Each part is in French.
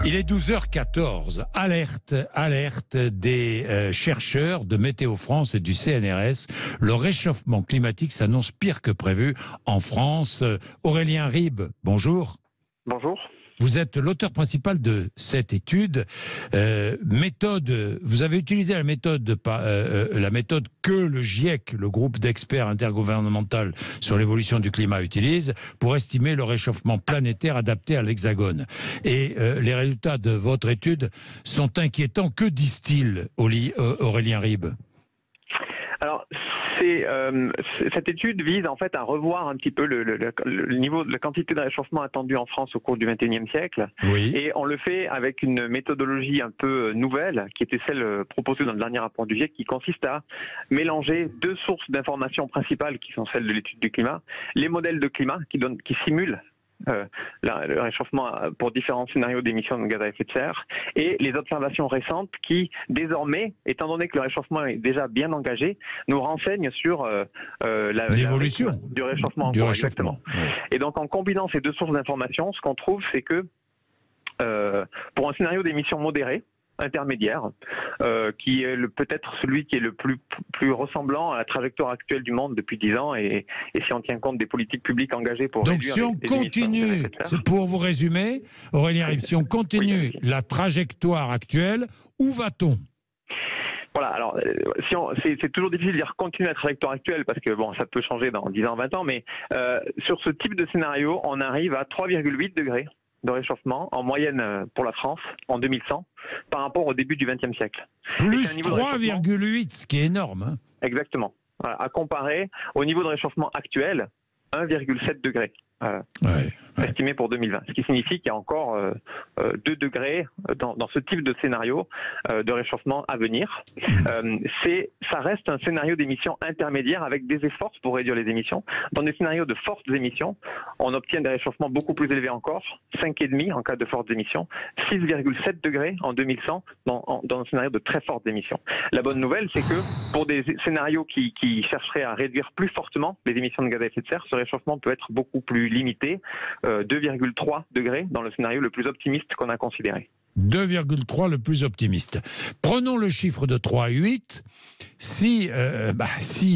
Il est 12h14. Alerte, alerte des chercheurs de Météo France et du CNRS. Le réchauffement climatique s'annonce pire que prévu en France. Aurélien Ribes, bonjour. Bonjour. Vous êtes l'auteur principal de cette étude. Vous avez utilisé la méthode que le GIEC, le groupe d'experts intergouvernemental sur l'évolution du climat, utilise pour estimer le réchauffement planétaire adapté à l'Hexagone. Et les résultats de votre étude sont inquiétants. Que disent-ils, Aurélien Ribes ? Alors, cette étude vise en fait à revoir un petit peu le niveau, la quantité de réchauffement attendu en France au cours du XXIe siècle. Oui. Et on le fait avec une méthodologie un peu nouvelle, qui était celle proposée dans le dernier rapport du GIEC, qui consiste à mélanger deux sources d'informations principales, qui sont celles de l'étude du climat, les modèles de climat qui simulent le réchauffement pour différents scénarios d'émissions de gaz à effet de serre, et les observations récentes qui, désormais, étant donné que le réchauffement est déjà bien engagé, nous renseignent sur l'évolution du réchauffement. Exactement. Oui. Et donc, en combinant ces deux sources d'informations, ce qu'on trouve, c'est que pour un scénario d'émissions modérées, intermédiaire, qui est peut-être celui qui est le plus ressemblant à la trajectoire actuelle du monde depuis 10 ans, et si on tient compte des politiques publiques engagées pour donc réduire si on continue, pour vous résumer, Aurélien Ribes, si on continue la trajectoire actuelle, où va-t-on ? Voilà, alors c'est toujours difficile de dire continuer la trajectoire actuelle, parce que bon, ça peut changer dans 10 ans, 20 ans, mais sur ce type de scénario, on arrive à 3,8 degrés de réchauffement en moyenne pour la France en 2100 par rapport au début du XXe siècle. Plus 3,8, ce qui est énorme. Hein. Exactement. Voilà, à comparer au niveau de réchauffement actuel, 1,7 degré. Estimé pour 2020. Ce qui signifie qu'il y a encore 2 degrés dans ce type de scénario de réchauffement à venir. Ça reste un scénario d'émissions intermédiaire avec des efforts pour réduire les émissions. Dans des scénarios de fortes émissions, on obtient des réchauffements beaucoup plus élevés encore, 5,5 en cas de fortes émissions, 6,7 degrés en 2100 dans un scénario de très fortes émissions. La bonne nouvelle, c'est que pour des scénarios qui chercheraient à réduire plus fortement les émissions de gaz à effet de serre, ce réchauffement peut être beaucoup plus limité, 2,3 degrés dans le scénario le plus optimiste qu'on a considéré. 2,3 le plus optimiste. Prenons le chiffre de 3,8. Si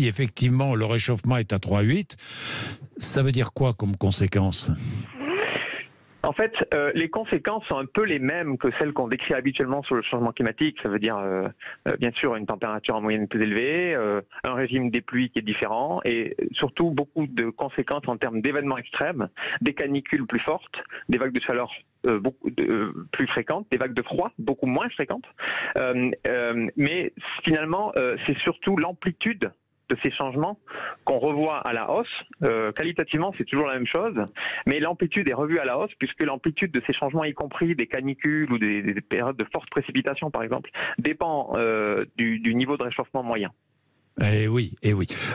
effectivement le réchauffement est à 3,8, ça veut dire quoi comme conséquence ? En fait, les conséquences sont un peu les mêmes que celles qu'on décrit habituellement sur le changement climatique. Ça veut dire, bien sûr, une température en moyenne plus élevée, un régime des pluies qui est différent, et surtout beaucoup de conséquences en termes d'événements extrêmes, des canicules plus fortes, des vagues de chaleur plus fréquentes, des vagues de froid beaucoup moins fréquentes. Mais finalement, c'est surtout l'amplitude de ces changements qu'on revoit à la hausse. Qualitativement, c'est toujours la même chose, mais l'amplitude est revue à la hausse, puisque l'amplitude de ces changements, y compris des canicules ou des périodes de fortes précipitations, par exemple, dépend du niveau de réchauffement moyen. Eh oui.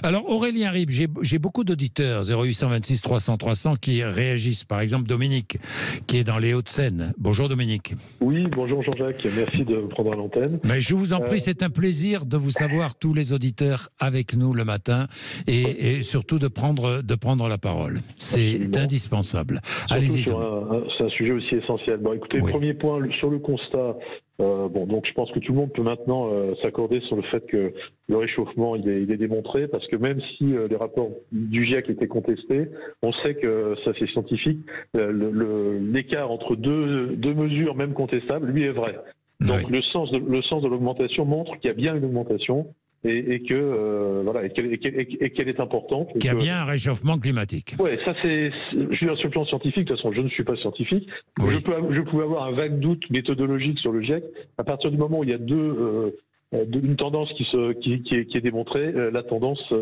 Alors Aurélien Ribes, j'ai beaucoup d'auditeurs 0826 300 300 qui réagissent. Par exemple Dominique, qui est dans les Hauts-de-Seine. Bonjour Dominique. Oui, bonjour Jean-Jacques, merci de prendre l'antenne. Mais je vous en prie, c'est un plaisir de vous savoir tous les auditeurs avec nous le matin et surtout de prendre la parole. C'est Absolument. Indispensable. Allez-y. C'est un sujet aussi essentiel. Bon, écoutez, oui. Premier point sur le constat. Donc je pense que tout le monde peut maintenant s'accorder sur le fait que le réchauffement il est démontré, parce que même si les rapports du GIEC étaient contestés, on sait que ça c'est scientifique. L'écart entre deux mesures même contestables, lui, est vrai. Donc oui. le sens de l'augmentation montre qu'il y a bien une augmentation et qu'elle est importante. Qu'il y a bien un réchauffement climatique. Ouais, ça je suis sur le plan scientifique. De toute façon, je ne suis pas scientifique. Oui. Je pouvais avoir un vague doute méthodologique sur le GIEC. À partir du moment où il y a une tendance qui est démontrée, la tendance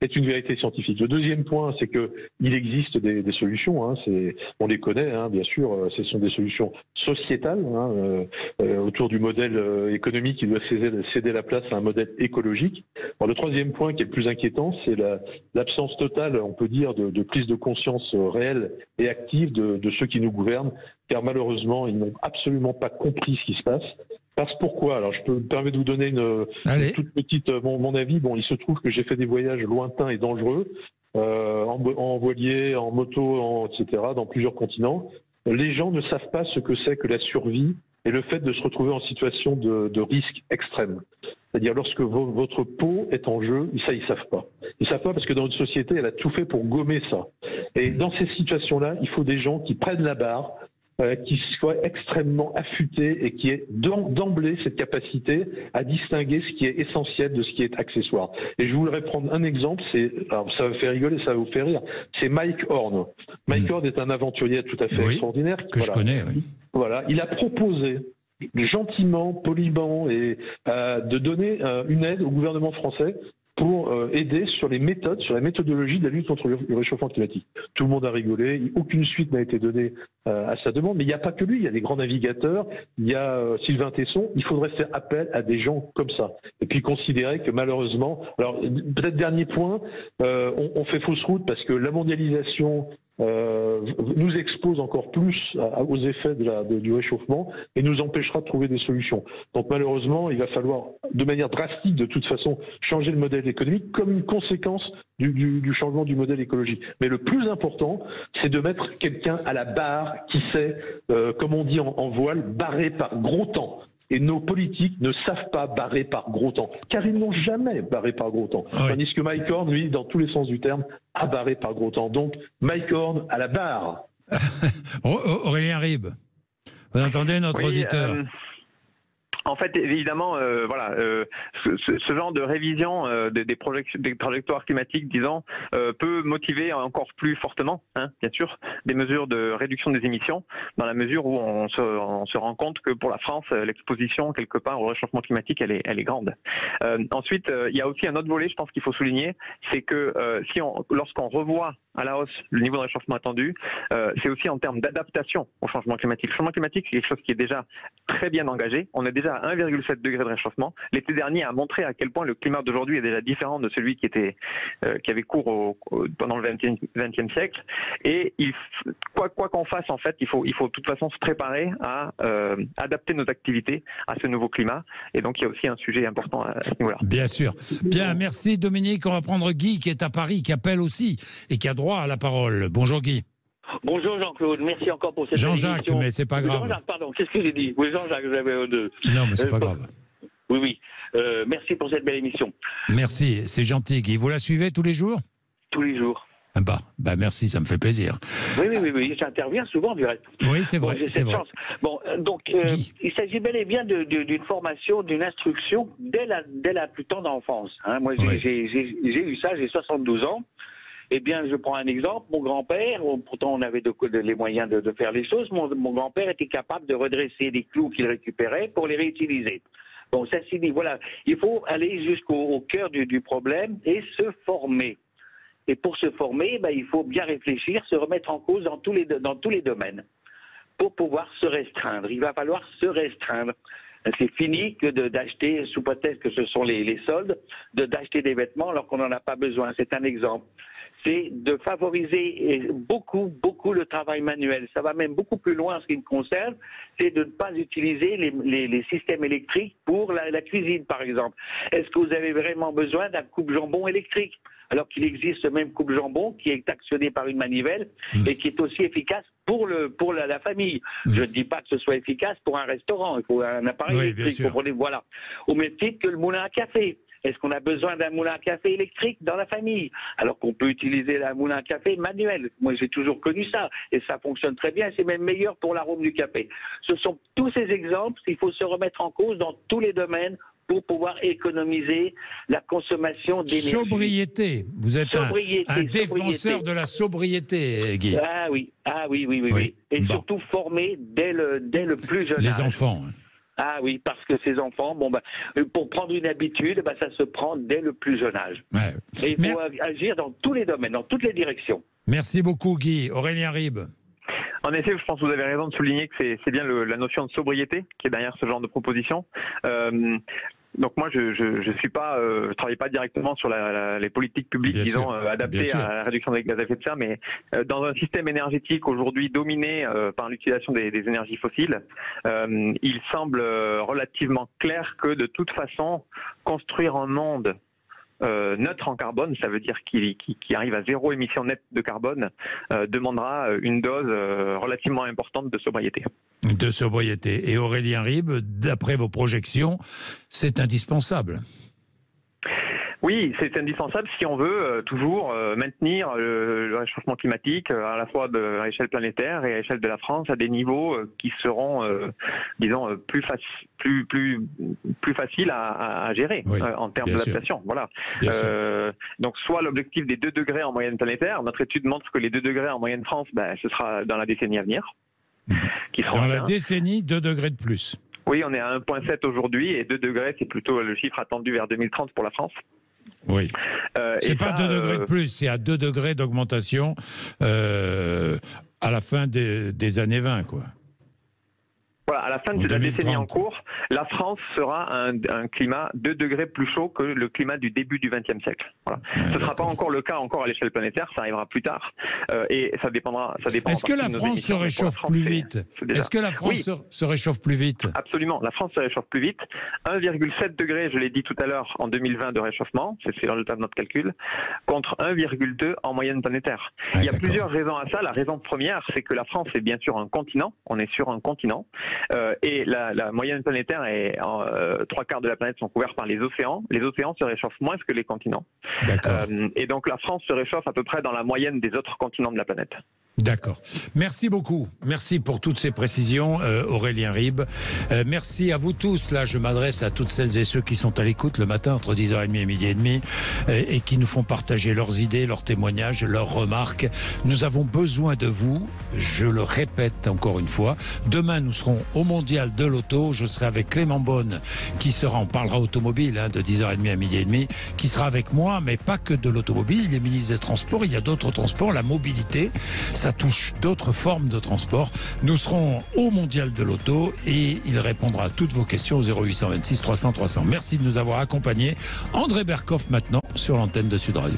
est une vérité scientifique. Le deuxième point, c'est que il existe des solutions. Hein, on les connaît, hein, bien sûr. Ce sont des solutions sociétales autour du modèle économique qui doit céder la place à un modèle écologique. Alors, le troisième point qui est le plus inquiétant, c'est l'absence totale, on peut dire, de prise de conscience réelle et active de ceux qui nous gouvernent, car malheureusement, ils n'ont absolument pas compris ce qui se passe. Pourquoi ? Alors, je me permets de vous donner une toute petite mon avis. Bon, il se trouve que j'ai fait des voyages lointains et dangereux en voilier, en moto, etc., dans plusieurs continents. les gens ne savent pas ce que c'est que la survie et le fait de se retrouver en situation de risque extrême. C'est-à-dire lorsque votre peau est en jeu, ça ils savent pas. Ils savent pas parce que dans notre société, elle a tout fait pour gommer ça. Et dans ces situations-là, il faut des gens qui prennent la barre, qui soient extrêmement affûtés et qui aient d'emblée cette capacité à distinguer ce qui est essentiel de ce qui est accessoire. Et je voudrais prendre un exemple, alors ça va faire rigoler, ça va vous faire rire, c'est Mike Horn. Mike Horn est un aventurier tout à fait extraordinaire. Je connais, oui. Voilà, il a proposé gentiment, poliment, et de donner une aide au gouvernement français pour aider sur les méthodes, sur la méthodologie de la lutte contre le réchauffement climatique. Tout le monde a rigolé, aucune suite n'a été donnée à sa demande, mais il n'y a pas que lui, il y a des grands navigateurs, il y a Sylvain Tesson, il faudrait faire appel à des gens comme ça. Et puis considérer que malheureusement, alors peut-être dernier point, on fait fausse route parce que la mondialisation nous expose encore plus aux effets du réchauffement et nous empêchera de trouver des solutions. Donc malheureusement, il va falloir de manière drastique de toute façon changer le modèle économique comme une conséquence du changement du modèle écologique. Mais le plus important, c'est de mettre quelqu'un à la barre qui sait, comme on dit en voile, barrer par gros temps. Et nos politiques ne savent pas barrer par gros temps, car ils n'ont jamais barré par gros temps. Oui. Tandis que Mike Horn, lui, dans tous les sens du terme, a barré par gros temps. Donc, Mike Horn à la barre. Aurélien Ribes, vous entendez notre auditeur En fait, évidemment, voilà, ce genre de révision des trajectoires climatiques, disons, peut motiver encore plus fortement, hein, bien sûr, des mesures de réduction des émissions, dans la mesure où on se rend compte que pour la France, l'exposition quelque part au réchauffement climatique, elle est grande. Ensuite, il y a aussi un autre volet, je pense qu'il faut souligner, c'est que lorsqu'on revoit à la hausse le niveau de réchauffement attendu, c'est aussi en termes d'adaptation au changement climatique. Le changement climatique, c'est quelque chose qui est déjà très bien engagé. On est déjà à 1,7 degré de réchauffement. L'été dernier a montré à quel point le climat d'aujourd'hui est déjà différent de celui qui avait cours pendant le XXe siècle. Et quoi qu'on fasse, en fait, il faut de toute façon se préparer à adapter nos activités à ce nouveau climat. Et donc, il y a aussi un sujet important à ce niveau-là. Bien sûr. Bien, merci Dominique. On va prendre Guy qui est à Paris, qui appelle aussi et qui a droit à la parole. Bonjour Guy. Bonjour Jean-Claude, merci encore pour cette Jean-Jacques, mais c'est pas grave. Jean-Jacques, pardon, qu'est-ce que j'ai dit? Oui, Jean-Jacques, j'avais deux. Non, mais c'est pas grave. Oui. Merci pour cette belle émission. Merci, c'est gentil Guy. Vous la suivez tous les jours? Tous les jours. Bah merci, ça me fait plaisir. Oui, j'interviens souvent du reste. Oui, c'est vrai, c'est vrai. Bon, donc, il s'agit bel et bien d'une formation, d'une instruction dès la plus tendre enfance. Hein. Moi, j'ai eu ça, j'ai 72 ans. Eh bien, je prends un exemple. Mon grand-père, pourtant on avait les moyens de faire les choses, mon grand-père était capable de redresser des clous qu'il récupérait pour les réutiliser. Bon, ça s'est dit, voilà, il faut aller jusqu'au cœur du problème et se former. Et pour se former, il faut bien réfléchir, se remettre en cause dans tous les domaines pour pouvoir se restreindre. Il va falloir se restreindre. C'est fini que d'acheter, sous prétexte que ce sont les soldes, d'acheter des vêtements alors qu'on n'en a pas besoin. C'est un exemple. C'est de favoriser beaucoup le travail manuel. Ça va même beaucoup plus loin en ce qui me concerne, c'est de ne pas utiliser les systèmes électriques pour la cuisine, par exemple. Est-ce que vous avez vraiment besoin d'un coupe-jambon électrique? Alors qu'il existe ce même coupe-jambon qui est actionné par une manivelle et qui est aussi efficace pour la famille. Je ne dis pas que ce soit efficace pour un restaurant. Il faut un appareil électrique. Voilà. Au même titre que le moulin à café. Est-ce qu'on a besoin d'un moulin à café électrique dans la famille? Alors qu'on peut utiliser un moulin à café manuel. Moi, j'ai toujours connu ça. Et ça fonctionne très bien. C'est même meilleur pour l'arôme du café. Ce sont tous ces exemples. Il faut se remettre en cause dans tous les domaines pour pouvoir économiser la consommation d'énergie. Sobriété. Vous êtes un défenseur de la sobriété, Guy. Ah oui. Et surtout former dès le plus jeune âge. Les enfants. Ah oui, parce que ces enfants, pour prendre une habitude, ça se prend dès le plus jeune âge. Ouais. Et il faut agir dans tous les domaines, dans toutes les directions. Merci beaucoup, Guy. Aurélien Ribes. En effet, je pense que vous avez raison de souligner que c'est bien la notion de sobriété qui est derrière ce genre de proposition. Donc moi, je travaille pas directement sur les politiques publiques, disons, adaptées à la réduction des gaz à effet de serre, mais dans un système énergétique aujourd'hui dominé par l'utilisation des énergies fossiles, il semble relativement clair que de toute façon, construire un monde neutre en carbone, ça veut dire qui arrive à 0 émission nette de carbone, demandera une dose relativement importante de sobriété. De sobriété. Et Aurélien Ribes, d'après vos projections, c'est indispensable. Oui, c'est indispensable si on veut toujours maintenir le réchauffement climatique à la fois à l'échelle planétaire et à l'échelle de la France à des niveaux qui seront, disons, plus faciles à gérer en termes d'adaptation. Voilà. Donc, soit l'objectif des 2 degrés en moyenne planétaire. Notre étude montre que les 2 degrés en moyenne France, ce sera dans la décennie à venir. Dans la décennie, 2 degrés de plus. Oui, on est à 1,7 aujourd'hui et 2 degrés, c'est plutôt le chiffre attendu vers 2030 pour la France. Oui. C'est pas 2 degrés de plus, c'est à 2 degrés d'augmentation à la fin des années 20, quoi. Voilà, à la fin de la décennie en cours, la France sera un climat 2 degrés plus chaud que le climat du début du XXe siècle. Voilà. Ce ne sera pas encore le cas à l'échelle planétaire, ça arrivera plus tard. Et ça dépend. Est-ce que la France se réchauffe plus vite ? Est-ce que la France se réchauffe plus vite ? Absolument, la France se réchauffe plus vite. 1,7 degré, je l'ai dit tout à l'heure, en 2020 de réchauffement, c'est le résultat de notre calcul, contre 1,2 en moyenne planétaire. Il y a plusieurs raisons à ça. La raison première, c'est que la France est bien sûr un continent, on est sur un continent. Et la moyenne planétaire est 3/4 de la planète sont couverts par les océans. Les océans se réchauffent moins que les continents. Et donc la France se réchauffe à peu près dans la moyenne des autres continents de la planète. D'accord. Merci beaucoup. Merci pour toutes ces précisions, Aurélien Ribes. Merci à vous tous. Là, je m'adresse à toutes celles et ceux qui sont à l'écoute le matin entre 10h30 et midi et demi et qui nous font partager leurs idées, leurs témoignages, leurs remarques. Nous avons besoin de vous. Je le répète encore une fois. Demain, nous serons au Mondial de l'Auto. Je serai avec Clément Beaune, on parlera automobile de 10h30 à midi et demi, qui sera avec moi, mais pas que de l'automobile. Il est ministre des Transports. Il y a d'autres transports, la mobilité. Ça touche d'autres formes de transport. Nous serons au Mondial de l'Auto et il répondra à toutes vos questions au 0826 300 300. Merci de nous avoir accompagnés. André Berkoff maintenant sur l'antenne de Sud Radio.